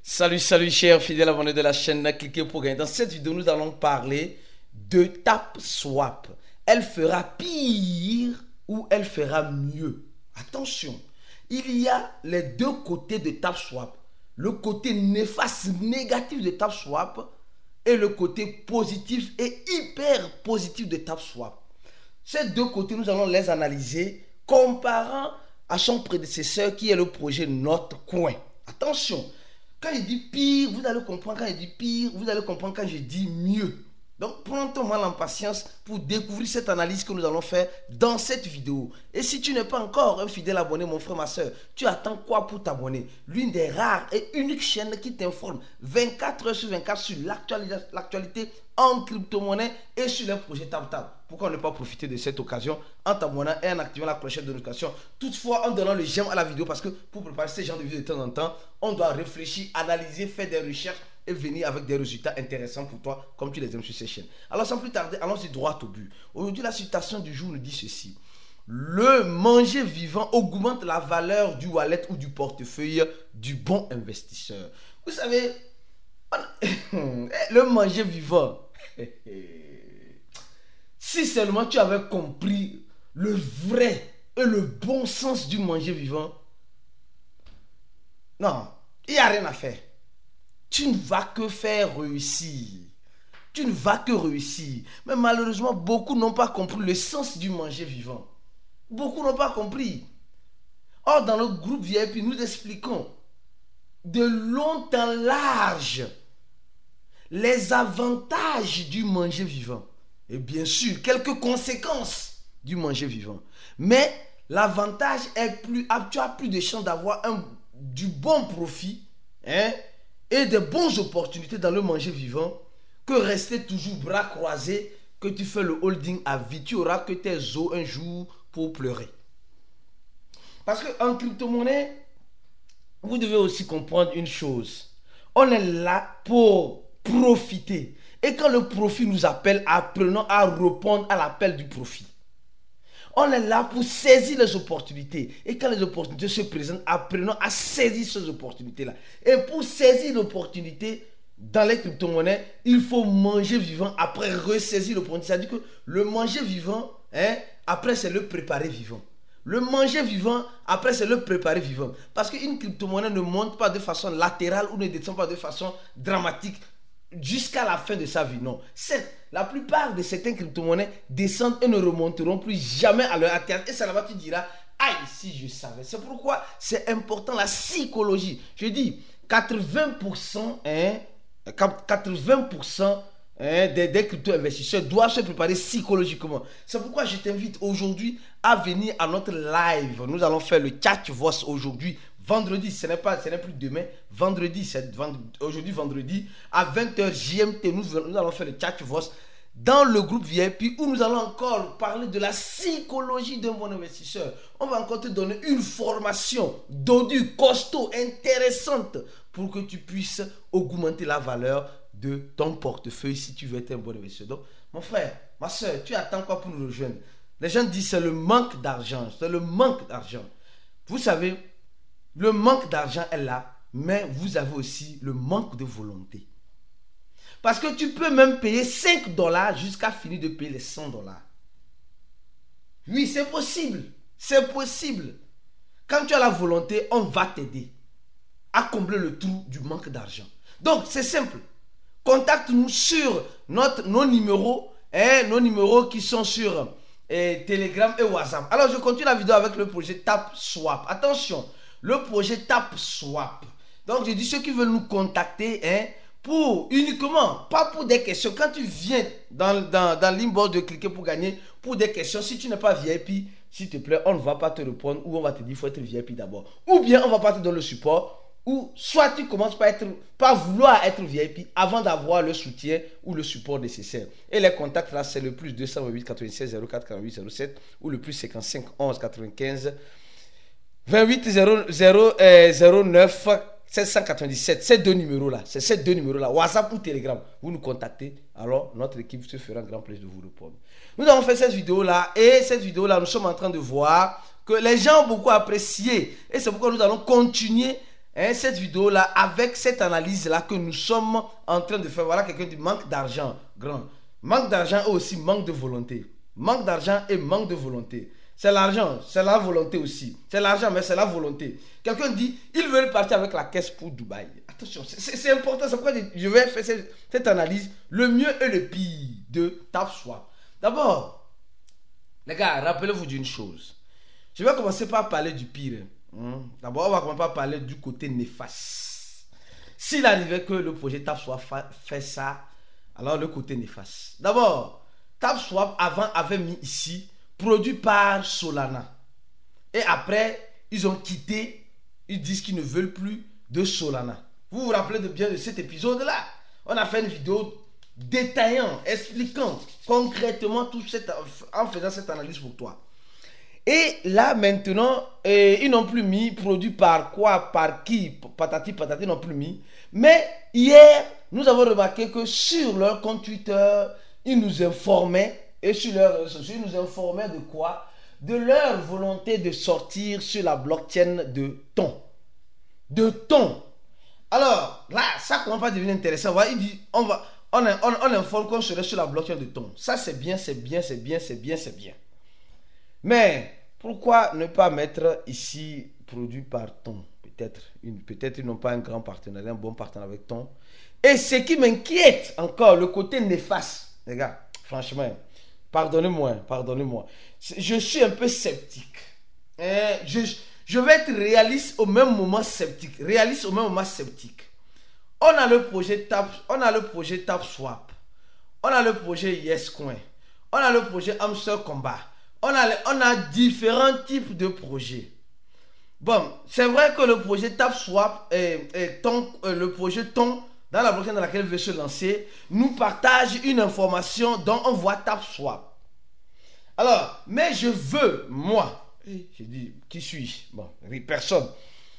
Salut, salut chers fidèles abonnés de la chaîne, cliquez pour gagner. Dans cette vidéo, nous allons parler de TapSwap. Elle fera pire ou elle fera mieux? Attention, il y a les deux côtés de TapSwap. Le côté néfaste, négatif de TapSwap et le côté positif et hyper positif de TapSwap. Ces deux côtés, nous allons les analyser comparant à son prédécesseur qui est le projet Notcoin. Attention, quand il dit pire, vous allez comprendre. Quand il dit pire, vous allez comprendre quand je dis mieux. Donc, prenons-moi l'impatience pour découvrir cette analyse que nous allons faire dans cette vidéo. Et si tu n'es pas encore un fidèle abonné, mon frère, ma soeur, tu attends quoi pour t'abonner? L'une des rares et uniques chaînes qui t'informe 24 heures sur 24 sur l'actualité en crypto-monnaie et sur les projets TapTap. Pourquoi ne pas profiter de cette occasion en t'abonnant et en activant la clochette de notification? Toutefois, en donnant le j'aime à la vidéo, parce que pour préparer ce genre de vidéo de temps en temps, on doit réfléchir, analyser, faire des recherches et venir avec des résultats intéressants pour toi, comme tu les aimes sur ces chaînes. Alors, sans plus tarder, allons-y droit au but. Aujourd'hui, la citation du jour nous dit ceci: le manger vivant augmente la valeur du wallet ou du portefeuille du bon investisseur. Vous savez, le manger vivant, si seulement tu avais compris le vrai et le bon sens du manger vivant, non, il n'y a rien à faire. Tu ne vas que faire réussir. Tu ne vas que réussir. Mais malheureusement, beaucoup n'ont pas compris le sens du manger vivant. Beaucoup n'ont pas compris. Or, dans le groupe VIP, nous expliquons de long en large les avantages du manger vivant. Et bien sûr, quelques conséquences du manger vivant. Mais l'avantage est tu as plus de chances d'avoir du bon profit, et des bonnes opportunités dans le manger vivant que rester toujours bras croisés, que tu fais le holding à vie. Tu auras que tes os un jour pour pleurer. Parce qu'en crypto-monnaie, vous devez aussi comprendre une chose. On est là pour profiter. Et quand le profit nous appelle, apprenons à répondre à l'appel du profit. On est là pour saisir les opportunités. Et quand les opportunités se présentent, apprenons à saisir ces opportunités-là. Et pour saisir l'opportunité dans les crypto-monnaies, il faut manger vivant, après ressaisir l'opportunité. C'est-à-dire que le manger vivant, après c'est le préparer vivant. Le manger vivant, après c'est le préparer vivant. Parce qu'une crypto-monnaie ne monte pas de façon latérale ou ne descend pas de façon dramatique jusqu'à la fin de sa vie. Non. La plupart de certaines crypto-monnaies descendent et ne remonteront plus jamais à leur terme. Et ça là-bas, tu diras, aïe, si je savais. C'est pourquoi c'est important la psychologie. Je dis, 80%, 80% des crypto-investisseurs doivent se préparer psychologiquement. C'est pourquoi je t'invite aujourd'hui à venir à notre live. Nous allons faire le chat voice aujourd'hui, vendredi. Ce n'est plus demain, vendredi. Aujourd'hui, vendredi, à 20h GMT. Nous allons faire le chat voice dans le groupe VIP où nous allons encore parler de la psychologie d'un bon investisseur. On va encore te donner une formation dodue, costaud, intéressante pour que tu puisses augmenter la valeur de ton portefeuille si tu veux être un bon investisseur. Donc, mon frère, ma soeur, tu attends quoi pour nous rejoindre? Les gens disent c'est le manque d'argent. C'est le manque d'argent. Vous savez, le manque d'argent est là, mais vous avez aussi le manque de volonté. Parce que tu peux même payer $5 jusqu'à finir de payer les $100. Oui, c'est possible. C'est possible. Quand tu as la volonté, on va t'aider à combler le trou du manque d'argent. Donc, c'est simple. Contacte-nous sur nos numéros, nos numéros qui sont sur Telegram et WhatsApp. Alors, je continue la vidéo avec le projet TapSwap. Attention, le projet TapSwap. Donc, je dis ceux qui veulent nous contacter, pour uniquement, pas pour des questions. Quand tu viens dans l'inbox de cliquer pour gagner, pour des questions, si tu n'es pas VIP, s'il te plaît, on ne va pas te répondre ou on va te dire qu'il faut être VIP d'abord. Ou bien on va pas te donner le support. Ou soit tu commences par vouloir être VIP avant d'avoir le soutien ou le support nécessaire. Et les contacts là, c'est le plus 228 96 04 48 07 ou le plus 55 11 95 28 09 797. Ces deux numéros là, c'est ces deux numéros là, WhatsApp ou Telegram. Vous nous contactez, alors notre équipe se fera un grand plaisir de vous répondre. Nous avons fait cette vidéo là, et cette vidéo là, nous sommes en train de voir que les gens ont beaucoup apprécié. Et c'est pourquoi nous allons continuer cette vidéo-là avec cette analyse-là que nous sommes en train de faire. Voilà quelqu'un du manque d'argent, grand. Manque d'argent et aussi manque de volonté. Manque d'argent et manque de volonté. C'est l'argent, c'est la volonté aussi. C'est l'argent, mais c'est la volonté. Quelqu'un dit, ils veulent partir avec la caisse pour Dubaï. Attention, c'est important. C'est pourquoi je vais faire cette analyse. Le mieux et le pire de TapSwap. D'abord, les gars, rappelez-vous d'une chose. Je vais commencer par parler du pire. D'abord, on va commencer par parler du côté néfaste. S'il arrivait que le projet TapSwap fait ça, alors le côté néfaste. D'abord, TapSwap avant avait mis ici produit par Solana. Et après, ils ont quitté. Ils disent qu'ils ne veulent plus de Solana. Vous vous rappelez bien de cet épisode-là? On a fait une vidéo détaillant, expliquant concrètement tout en faisant cette analyse pour toi. Et là maintenant, ils n'ont plus mis produit par quoi, par qui, patati patati, ils n'ont plus mis. Mais hier, nous avons remarqué que sur leur compte Twitter, ils nous informaient, et sur leurs réseaux sociaux, ils nous informaient de quoi? De leur volonté de sortir sur la blockchain de Ton. De Ton. Alors, là, ça commence à devenir intéressant. Il dit, on informe qu'on serait sur la blockchain de Ton. Ça, c'est bien, c'est bien, c'est bien, c'est bien, c'est bien. Mais, pourquoi ne pas mettre ici produit par Ton? Peut-être ils n'ont pas un grand partenariat, un bon partenariat avec Ton. Et ce qui m'inquiète encore, le côté néfaste. Les gars, franchement, pardonnez-moi. Je suis un peu sceptique. Je vais être réaliste au même moment sceptique. On a le projet TapSwap. On a le projet YesCoin. On a le projet Hamster Combat. On a différents types de projets. Bon, c'est vrai que le projet TapSwap le projet Ton, dans la blockchain dans laquelle il veut se lancer, nous partage une information dont on voit TapSwap. Alors, mais je veux, moi, je dis, qui suis-je? Bon, personne.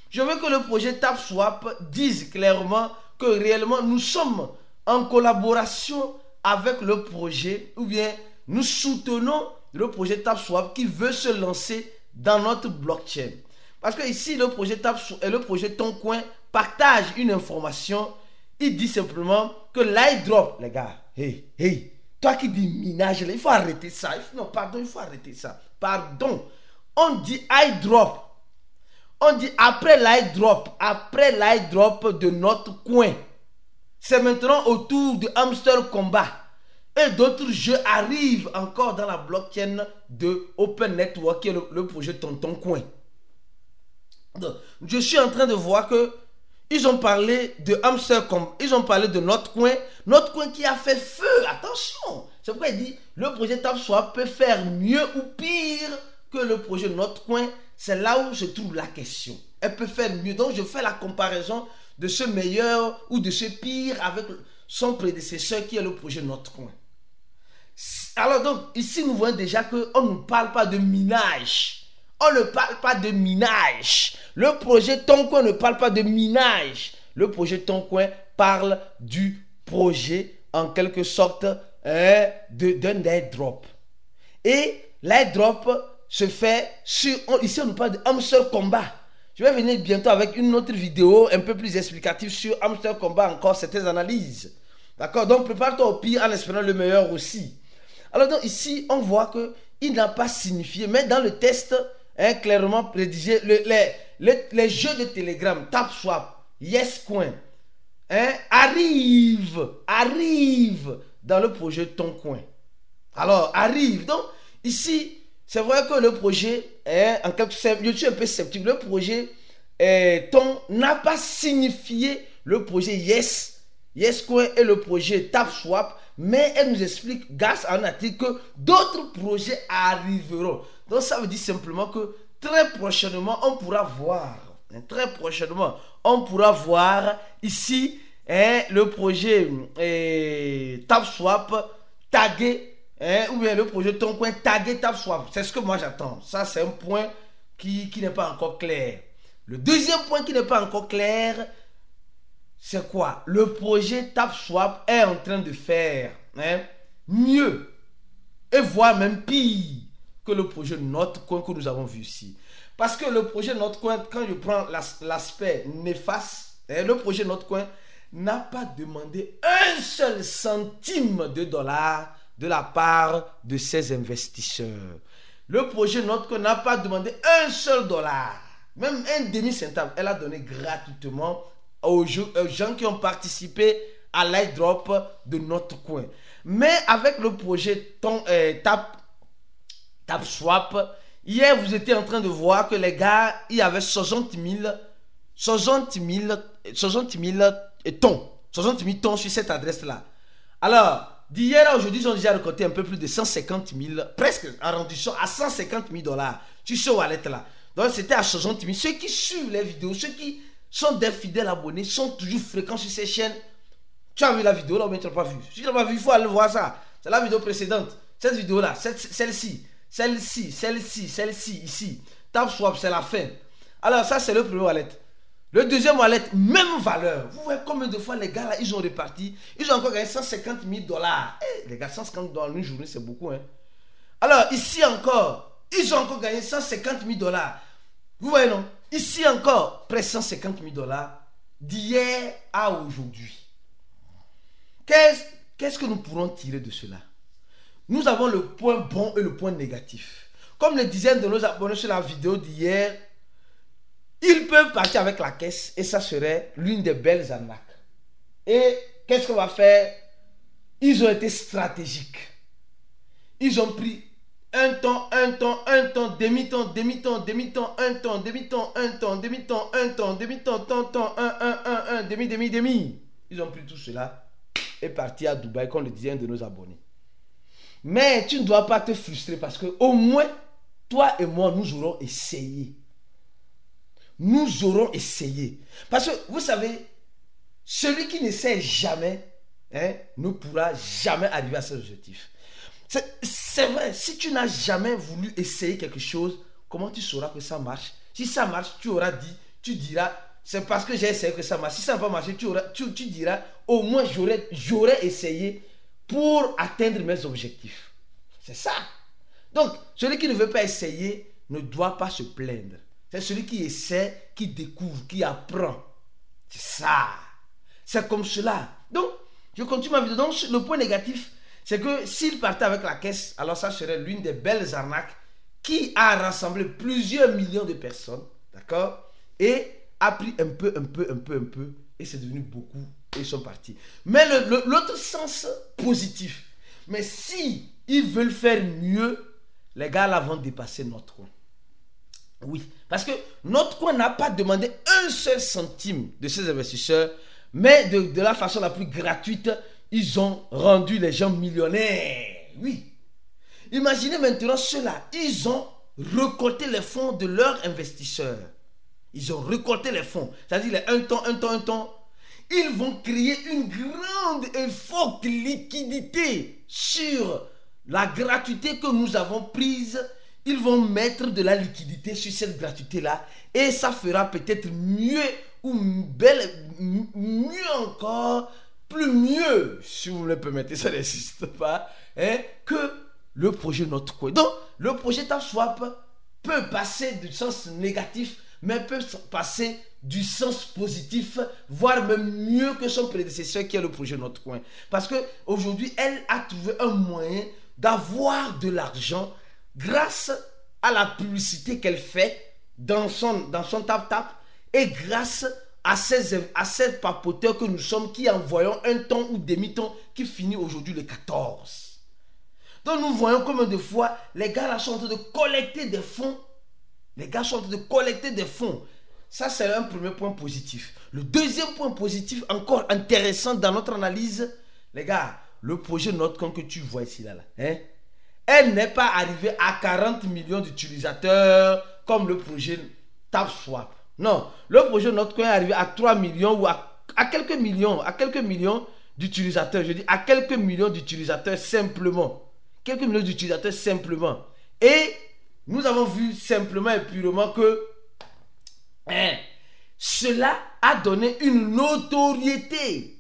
Je veux que le projet TapSwap dise clairement que réellement nous sommes en collaboration avec le projet, ou bien nous soutenons le projet TapSwap qui veut se lancer dans notre blockchain. Parce que ici, le projet TapSwap et le projet Toncoin partagent une information. Il dit simplement que l'airdrop, les gars, hey, toi qui dis minage, il faut arrêter ça. Non, pardon, il faut arrêter ça. Pardon. On dit airdrop. On dit après l'airdrop de notre coin. C'est maintenant au tour de Hamster Combat. Et d'autres jeux arrivent encore dans la blockchain de Open Network, qui est le projet Tonton Coin. Donc, je suis en train de voir que ils ont parlé de Hamster Combat, ils ont parlé de notre coin qui a fait feu. Attention, c'est pourquoi il dit le projet TapSwap peut faire mieux ou pire que le projet Notre Coin. C'est là où se trouve la question. Elle peut faire mieux. Donc je fais la comparaison de ce meilleur ou de ce pire avec son prédécesseur qui est le projet Notre Coin. Alors donc, ici nous voyons déjà qu'on ne parle pas de minage. On ne parle pas de minage. Le projet Toncoin ne parle pas de minage. Le projet Toncoin parle du projet, en quelque sorte, d'un airdrop. Et l'airdrop se fait sur... Ici, on nous parle de Hamster Combat. Je vais venir bientôt avec une autre vidéo un peu plus explicative sur Hamster Combat, encore certaines analyses. D'accord? Donc, prépare-toi au pire en espérant le meilleur aussi. Alors, donc, ici, on voit qu'il n'a pas signifié, mais dans le test, clairement rédigé, les jeux de Telegram, TapSwap, YesCoin, arrivent dans le projet Toncoin. Alors, arrive. Donc, ici, c'est vrai que le projet, en quelque sorte, je suis un peu sceptique, le projet Ton n'a pas signifié le projet YesCoin et le projet TapSwap, mais elle nous explique, grâce à un article, que d'autres projets arriveront. Donc ça veut dire simplement que très prochainement, on pourra voir, ici le projet TapSwap tagué, ou bien le projet Toncoin tagué TapSwap. C'est ce que moi j'attends. Ça, c'est un point qui n'est pas encore clair. Le deuxième point qui n'est pas encore clair, c'est quoi? Le projet TapSwap est en train de faire mieux, et voire même pire que le projet Notre Coin que nous avons vu ici. Parce que le projet Notcoin, quand je prends l'aspect néfaste, le projet Notcoin n'a pas demandé un seul centime de dollar de la part de ses investisseurs. Le projet Notcoin n'a pas demandé un seul dollar, même un demi-centime. Elle a donné gratuitement aux gens qui ont participé à l'airdrop de Notcoin. Mais avec le projet TapSwap, hier vous étiez en train de voir que les gars, il y avait 60 000 tons sur cette adresse-là. Alors, d'hier à aujourd'hui, ils ont déjà récolté un peu plus de 150 000, presque arrondissant à 150 000 dollars sur ce wallet-là. Donc, c'était à 60 000. Ceux qui suivent les vidéos, ceux qui sont des fidèles abonnés, sont toujours fréquents sur ces chaînes. Tu as vu la vidéo là ou bien tu n'as pas vu? Si tu n'as pas vu, il faut aller voir ça. C'est la vidéo précédente. Cette vidéo-là, celle-ci, ici. TapSwap, c'est la fin. Alors, ça, c'est le premier wallet. Le deuxième wallet, même valeur. Vous voyez combien de fois les gars là, ils ont réparti. Ils ont encore gagné 150 000 dollars. Les gars, 150 dollars une journée, c'est beaucoup. Hein? Alors, ici encore, ils ont encore gagné 150 000 dollars. Vous voyez, non? Ici encore, près 150 000 dollars d'hier à aujourd'hui. Qu'est-ce que nous pourrons tirer de cela? Nous avons le point bon et le point négatif. Comme le disaient de nos abonnés sur la vidéo d'hier, ils peuvent partir avec la caisse et ça serait l'une des belles arnaques. Et qu'est-ce qu'on va faire? Ils ont été stratégiques. Ils ont pris un temps, demi-temps, un temps, demi. Ils ont pris tout cela et parti à Dubaï, comme le disaient un de nos abonnés. Mais tu ne dois pas te frustrer parce que au moins, toi et moi, nous aurons essayé. Nous aurons essayé. Parce que, vous savez, celui qui n'essaie jamais ne pourra jamais arriver à ses objectifs. C'est vrai, si tu n'as jamais voulu essayer quelque chose, comment tu sauras que ça marche? Si ça marche, tu diras, c'est parce que j'ai essayé que ça marche. Si ça n'a pas marché, tu diras, au moins j'aurais essayé pour atteindre mes objectifs. C'est ça. Donc, celui qui ne veut pas essayer ne doit pas se plaindre. C'est celui qui essaie, qui découvre, qui apprend. C'est ça. C'est comme cela. Donc, je continue ma vidéo. Donc, le point négatif, c'est que s'il partait avec la caisse, alors ça serait l'une des belles arnaques qui a rassemblé plusieurs millions de personnes. D'accord? Et a pris un peu. Et c'est devenu beaucoup. Et ils sont partis. Mais l'autre sens positif. Mais si ils veulent faire mieux, les gars là vont dépasser Notcoin. Oui, parce que Notcoin n'a pas demandé un seul centime de ses investisseurs, mais de la façon la plus gratuite, ils ont rendu les gens millionnaires. Oui. Imaginez maintenant ceux-là, ils ont récolté les fonds de leurs investisseurs. Ils ont récolté les fonds, c'est-à-dire les un temps. Ils vont créer une grande et forte liquidité sur la gratuité que nous avons prise. Ils vont mettre de la liquidité sur cette gratuité-là et ça fera peut-être mieux ou mieux encore, plus mieux, si vous me le permettez, ça n'existe pas, que le projet Notcoin. Donc, le projet TapSwap peut passer du sens négatif, mais peut passer du sens positif, voire même mieux que son prédécesseur qui est le projet Notcoin. Parce qu'aujourd'hui, elle a trouvé un moyen d'avoir de l'argent grâce à la publicité qu'elle fait dans son TapTap et grâce à ces papoteurs que nous sommes qui envoyons un ton ou demi-ton qui finit aujourd'hui le 14. Donc nous voyons combien de fois les gars là sont en train de collecter des fonds. Ça, c'est un premier point positif. Le deuxième point positif, encore intéressant dans notre analyse, les gars, le projet Notcoin que tu vois ici, elle n'est pas arrivée à 40 millions d'utilisateurs comme le projet TapSwap. Non, le projet Notcoin est arrivé à 3 millions ou à quelques millions d'utilisateurs. Je dis à quelques millions d'utilisateurs simplement. Et nous avons vu simplement et purement que cela a donné une notoriété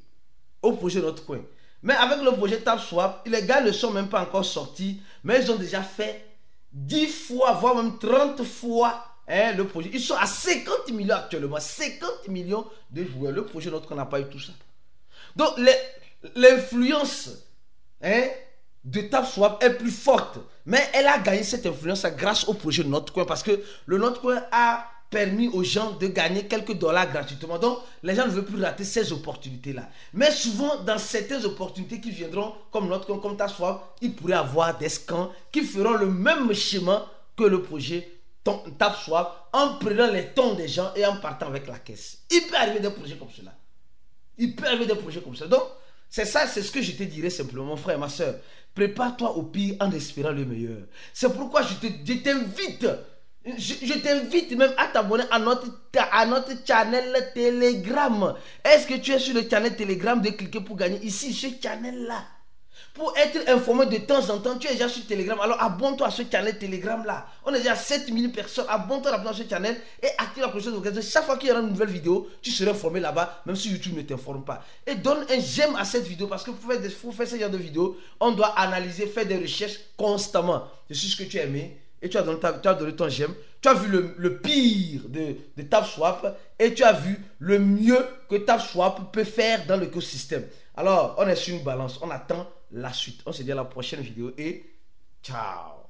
au projet Notcoin. Mais avec le projet TapSwap, les gars ne sont même pas encore sortis, mais ils ont déjà fait 10 fois, voire même 30 fois hein, le projet, ils sont à 50 millions actuellement. 50 millions de joueurs. Le projet Notcoin n'a pas eu tout ça. Donc, l'influence, hein, de TapSwap est plus forte. Mais elle a gagné cette influence grâce au projet Notcoin parce que le Notcoin a permis aux gens de gagner quelques dollars gratuitement. Donc, les gens ne veulent plus rater ces opportunités-là. Mais souvent, dans certaines opportunités qui viendront, comme Notcoin, comme TapSwap, il pourrait y avoir des scams qui feront le même schéma que le projet TapSwap en prenant les tons des gens et en partant avec la caisse. Il peut arriver des projets comme cela. Il peut arriver des projets comme ça. Donc, c'est ça, c'est ce que je te dirais simplement, mon frère et ma soeur. Prépare-toi au pire en espérant le meilleur. C'est pourquoi je t'invite, je t'invite même à t'abonner à notre channel Telegram. Est-ce que tu es sur le channel Telegram de cliquer pour gagner ici, ce channel-là? Pour être informé de temps en temps, tu es déjà sur Telegram, alors abonne-toi à ce channel Telegram là. On est déjà 7000 personnes, abonne-toi à ce channel et active la cloche de notification. Chaque fois qu'il y aura une nouvelle vidéo, tu seras informé là-bas, même si YouTube ne t'informe pas. Et donne un j'aime à cette vidéo parce que pour faire ce genre de vidéo, on doit analyser, faire des recherches constamment. C'est ce que tu as aimé et tu as donné ton j'aime. Tu as vu le pire de TapSwap et tu as vu le mieux que TapSwap peut faire dans l'écosystème. Alors, on est sur une balance, on attend la suite. On se dit à la prochaine vidéo et ciao.